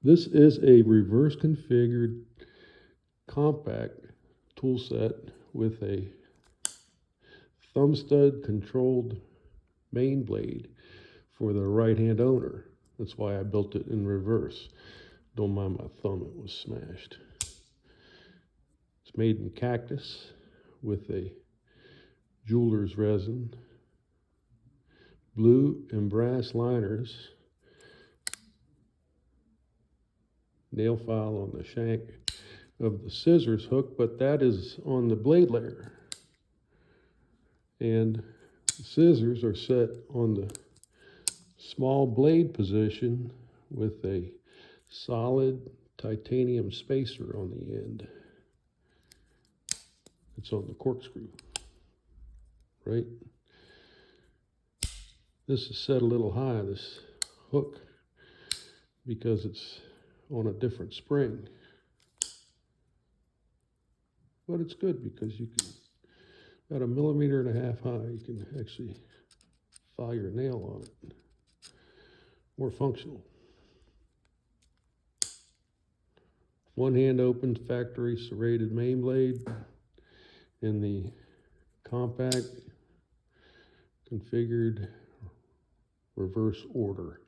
This is a reverse configured compact tool set with a thumb stud controlled main blade for the right hand owner. That's why I built it in reverse. Don't mind my thumb, it was smashed. It's made in Cactus with a jeweler's resin, blue and brass liners, nail file on the shank of the scissors hook, but that is on the blade layer. And the scissors are set on the small blade position with a solid titanium spacer on the end. It's on the corkscrew, right? This is set a little high, this hook, because it's on a different spring. But it's good because you can, about 1.5 millimeters high, you can actually file your nail on it. More functional. One hand open factory serrated main blade in the compact configured reverse order.